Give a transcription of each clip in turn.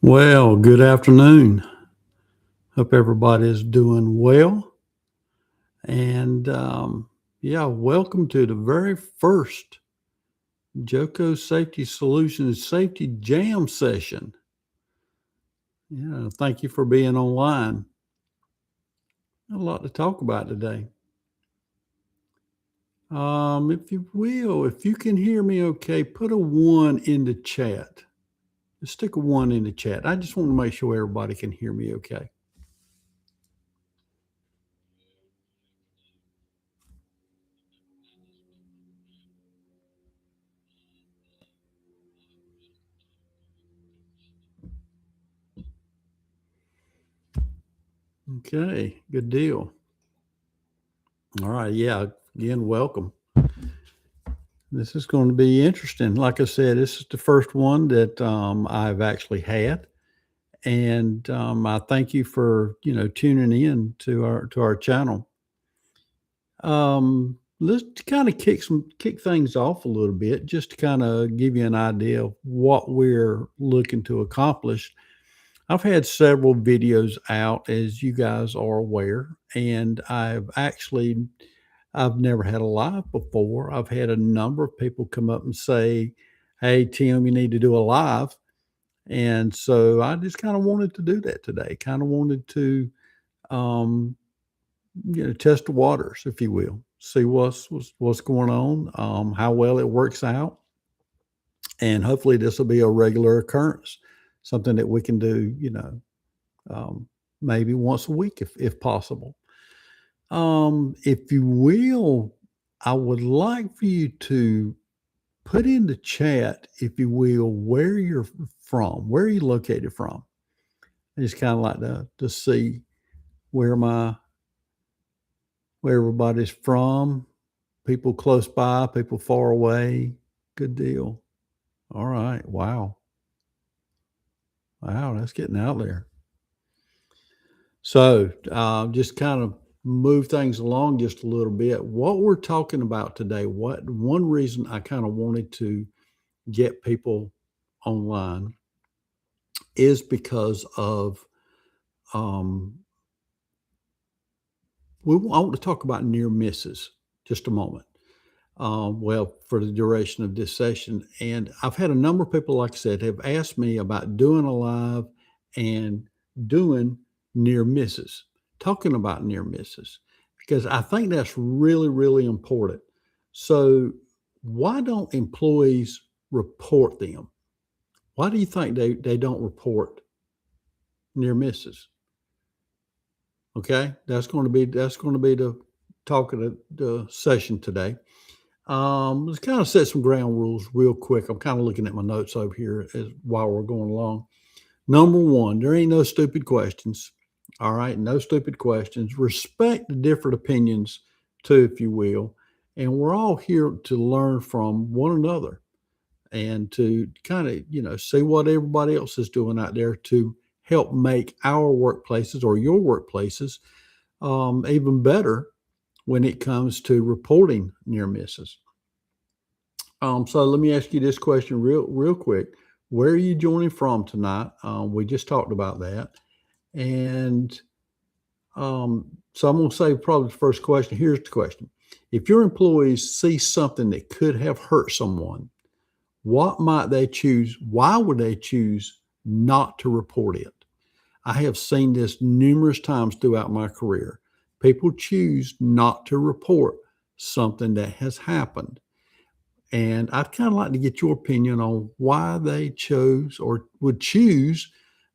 Well, good afternoon. Hope everybody is doing well. And yeah, welcome to the very first JoCo Safety Solutions Safety Jam session. Yeah, thank you for being online. A lot to talk about today. If you will, if you can hear me okay, put a one in the chat. Just stick a one in the chat. I just want to make sure everybody can hear me okay. Okay, good deal. All right, yeah, again, welcome. This is going to be interesting. Like I said, this is the first one that I've actually had, and I thank you for tuning in to our channel. Let's kind of kick things off a little bit, just to kind of give you an idea of what we're looking to accomplish. I've had several videos out, as you guys are aware, and I've never had a live before. I've had a number of people come up and say, "Hey, Tim, you need to do a live." And so I just kind of wanted to do that today. Kind of wanted to, um, test the waters, if you will, see what's going on, how well it works out, and hopefully this will be a regular occurrence, something that we can do, um, maybe once a week if possible. If you will, I would like for you to put in the chat, if you will, where you're from, where are you located from? I just kind of like to see where my where everybody's from, people close by, people far away. Good deal. All right. Wow. Wow, that's getting out there. So, just kind of move things along just a little bit. What we're talking about today, what one reason I kind of wanted to get people online is because of um, I want to talk about near misses just a moment. Well, for the duration of this session, and I've had a number of people, like I said, have asked me about doing a live and doing near misses, talking about near misses, because I think that's really, really important. So, why don't employees report them? Why do you think they don't report near misses? Okay, that's going to be the talk of the session today. Let's kind of set some ground rules real quick. I'm kind of looking at my notes over here as while we're going along. Number one, there ain't no stupid questions. All right, no stupid questions. Respect the different opinions too, if you will. And we're all here to learn from one another and to kind of, see what everybody else is doing out there to help make our workplaces or your workplaces even better when it comes to reporting near misses. So let me ask you this question real quick. Where are you joining from tonight? We just talked about that. And so I'm going to say probably the first question. Here's the question. If your employees see something that could have hurt someone, what might they choose? Why would they choose not to report it? I have seen this numerous times throughout my career. People choose not to report something that has happened. And I'd kind of like to get your opinion on why they chose or would choose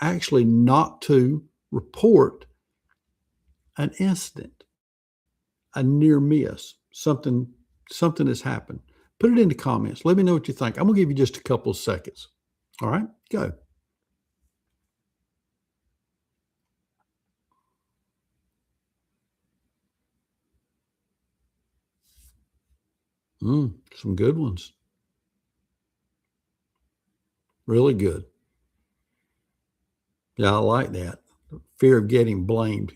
actually not to report an incident, a near miss, something has happened. Put it in the comments. Let me know what you think. I'm gonna give you just a couple of seconds. All right, go. Some good ones. Really good. Yeah, I like that. Fear of getting blamed.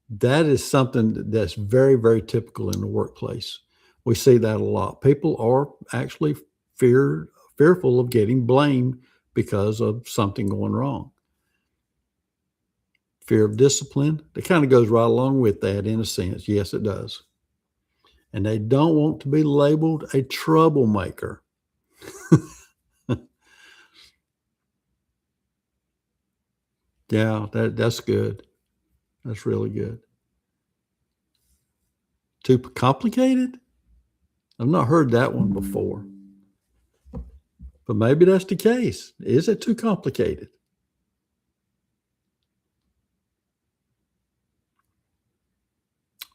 That is something that's very, very typical in the workplace. We see that a lot. People are actually fear fearful of getting blamed because of something going wrong. Fear of discipline, that kind of goes right along with that in a sense. Yes, it does. And they don't want to be labeled a troublemaker. Yeah, that's good. That's really good. Too complicated? I've not heard that one before. But maybe that's the case. Is it too complicated?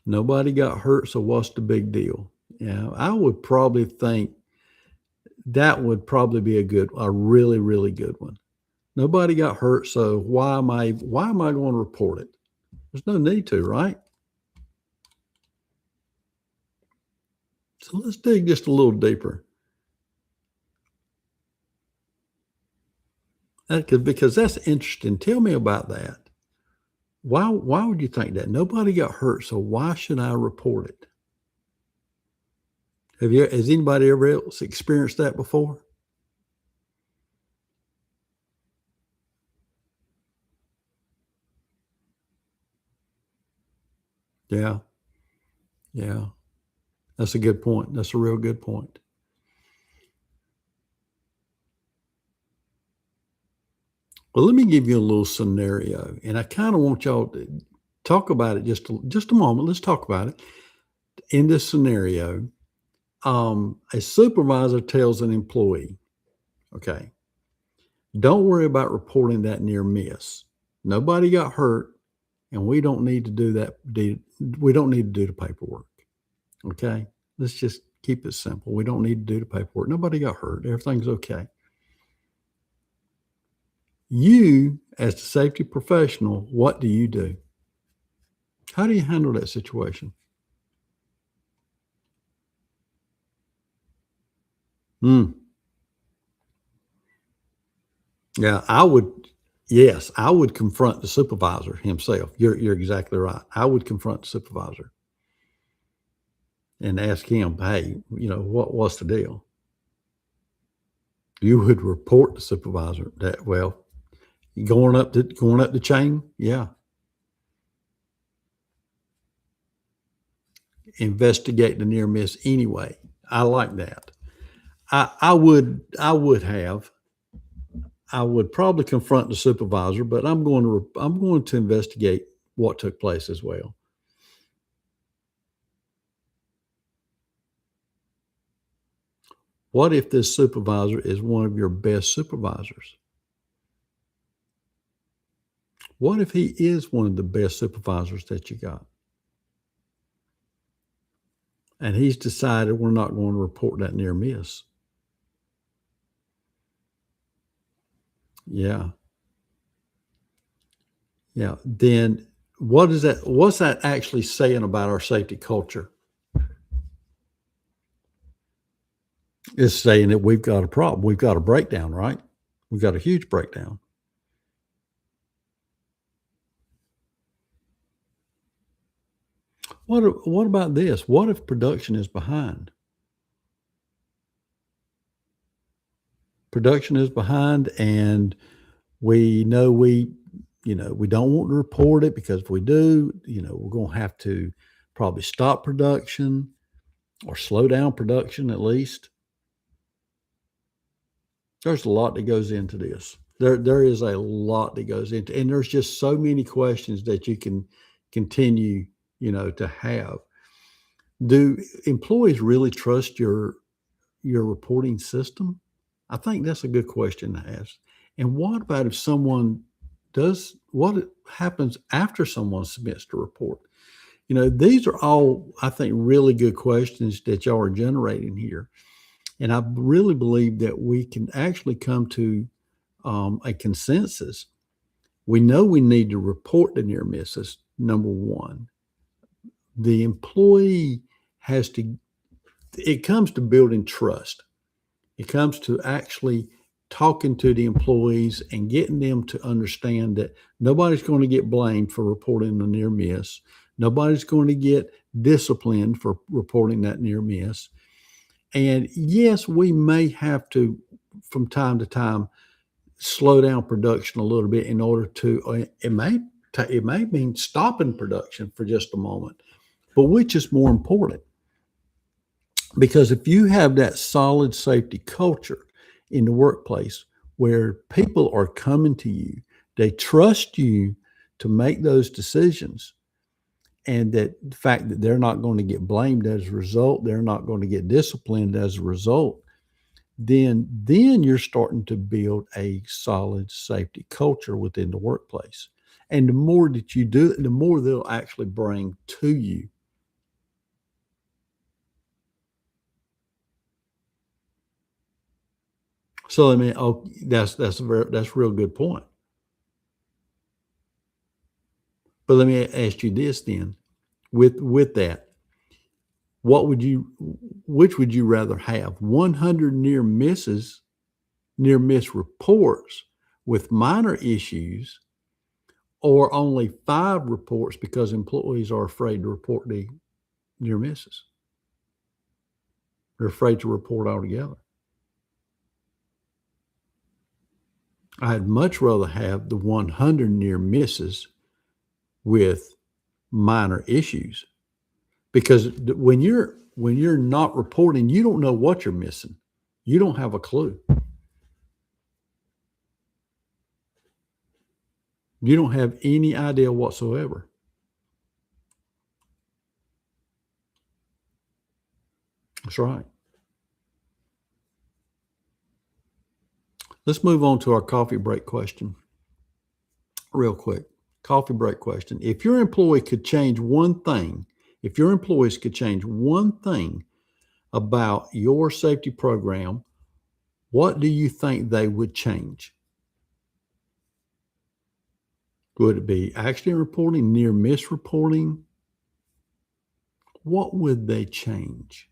Nobody got hurt, so what's the big deal? Yeah, I would probably think that would probably be a really, really good one. Nobody got hurt, so why am I going to report it? There's no need to, right? So let's dig just a little deeper. Because that's interesting. Tell me about that. Why would you think that? Nobody got hurt, so why should I report it? Has anybody ever else experienced that before? Yeah. Yeah. That's a good point. That's a real good point. Well, let me give you a little scenario, and I kind of want y'all to talk about it just a moment. Let's talk about it. In this scenario, a supervisor tells an employee, okay, don't worry about reporting that near miss. Nobody got hurt, and we don't need to do that. We don't need to do the paperwork. Okay, let's just keep it simple. We don't need to do the paperwork. Nobody got hurt. Everything's okay. You, as the safety professional, what do you do? How do you handle that situation? Hmm. Yeah, I would. Yes, I would confront the supervisor himself. You're exactly right. I would confront the supervisor and ask him, "Hey, what's the deal?" You would report the supervisor that, well, going up the chain. Yeah, investigate the near miss anyway. I like that. I would probably confront the supervisor, but I'm going to investigate what took place as well. What if this supervisor is one of your best supervisors? What if he is one of the best supervisors that you got? And he's decided we're not going to report that near miss. Yeah. Yeah. Then what's that actually saying about our safety culture? It's saying that we've got a problem. We've got a breakdown, right? We've got a huge breakdown. What about this? What if production is behind? Production is behind, and we know we don't want to report it because if we do, we're going to have to probably stop production or slow down production at least. There's a lot that goes into this. There is a lot that goes into, and there's just so many questions that you can continue, to have. Do employees really trust your reporting system? I think that's a good question to ask. And what about if what happens after someone submits the report? These are all, I think, really good questions that y'all are generating here. And I really believe that we can actually come to a consensus. We know we need to report the near misses, number one. The employee it comes to building trust. It comes to actually talking to the employees and getting them to understand that nobody's going to get blamed for reporting a near miss. Nobody's going to get disciplined for reporting that near miss. And yes, we may have to from time to time slow down production a little bit in order to, it may mean stopping production for just a moment, but which is more important? Because if you have that solid safety culture in the workplace where people are coming to you, they trust you to make those decisions, and that the fact that they're not going to get blamed as a result, they're not going to get disciplined as a result, then you're starting to build a solid safety culture within the workplace. And the more that you do it, the more they'll actually bring to you. So I mean, that's a real good point. But let me ask you this then, with that, which would you rather have? 100 near miss reports with minor issues, or only 5 reports because employees are afraid to report the near misses? They're afraid to report altogether. I'd much rather have the 100 near misses with minor issues, because when you're not reporting, you don't know what you're missing. You don't have a clue. You don't have any idea whatsoever. That's right. Let's move on to our coffee break question real quick. Coffee break question. If your employee could change one thing, if your employees could change one thing about your safety program, what do you think they would change? Would it be accident reporting, near miss reporting? What would they change?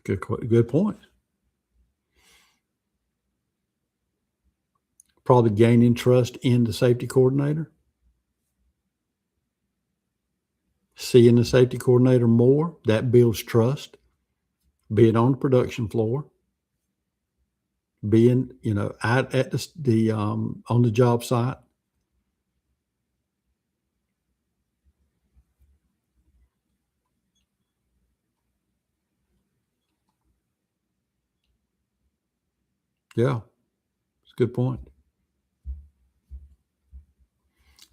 Good point. Probably gaining trust in the safety coordinator, seeing the safety coordinator more, that builds trust, be it on the production floor, being, out at on the job site. Yeah, it's a good point.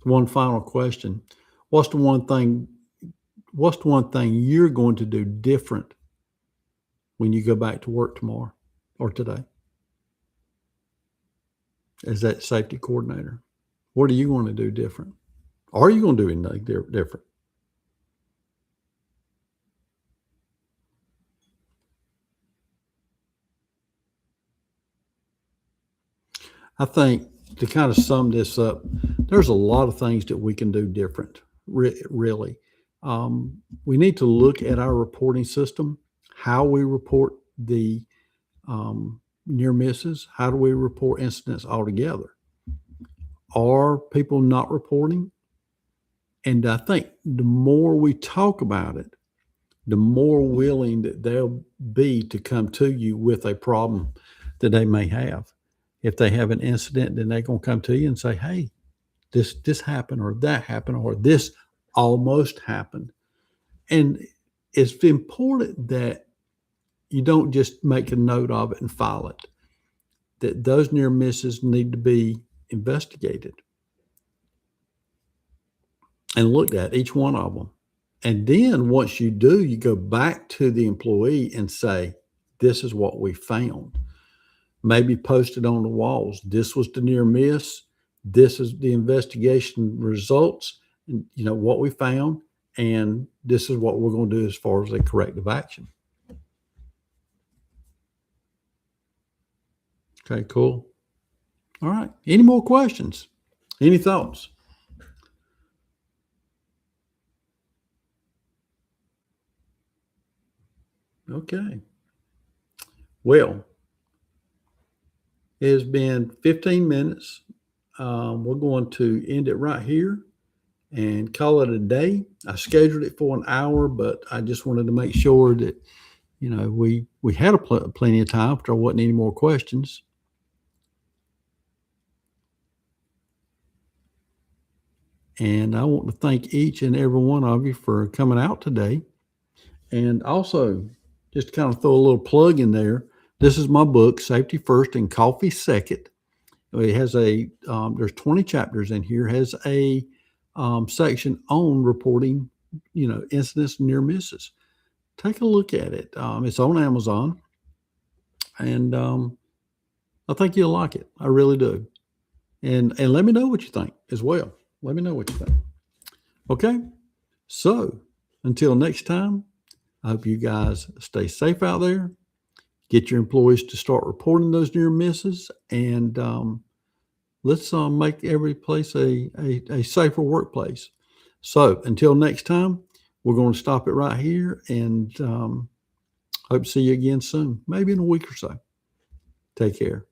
One final question. What's the one thing what's the one thing you're going to do different when you go back to work tomorrow or today as that safety coordinator? What are you going to do different? Are you going to do anything different? I think, to kind of sum this up, there's a lot of things that we can do different, really. We need to look at our reporting system, how we report the near misses, how do we report incidents altogether? Are people not reporting? And I think the more we talk about it, the more willing that they'll be to come to you with a problem that they may have. If they have an incident, then they're going to come to you and say, "Hey, this happened, or that happened, or this almost happened." And it's important that you don't just make a note of it and file it, that those near misses need to be investigated and looked at, each one of them. And then once you do, you go back to the employee and say, "This is what we found." Maybe post it on the walls. This was the near miss. This is the investigation results, and what we found, and this is what we're going to do as far as a corrective action. Okay, cool. All right. Any more questions? Any thoughts? Okay. Well, it has been 15 minutes. we're going to end it right here and call it a day. I scheduled it for an hour, but I just wanted to make sure that, we had plenty of time if there wasn't any more questions. And I want to thank each and every one of you for coming out today. And also, just to kind of throw a little plug in there, this is my book, Safety First and Coffee Second. It has there's 20 chapters in here, has a section on reporting, incidents and near misses. Take a look at it. It's on Amazon, and I think you'll like it. I really do. And let me know what you think as well. Let me know what you think. Okay. So until next time, I hope you guys stay safe out there. Get your employees to start reporting those near misses, and let's make every place a safer workplace. So until next time, we're going to stop it right here, and hope to see you again soon, maybe in a week or so. Take care.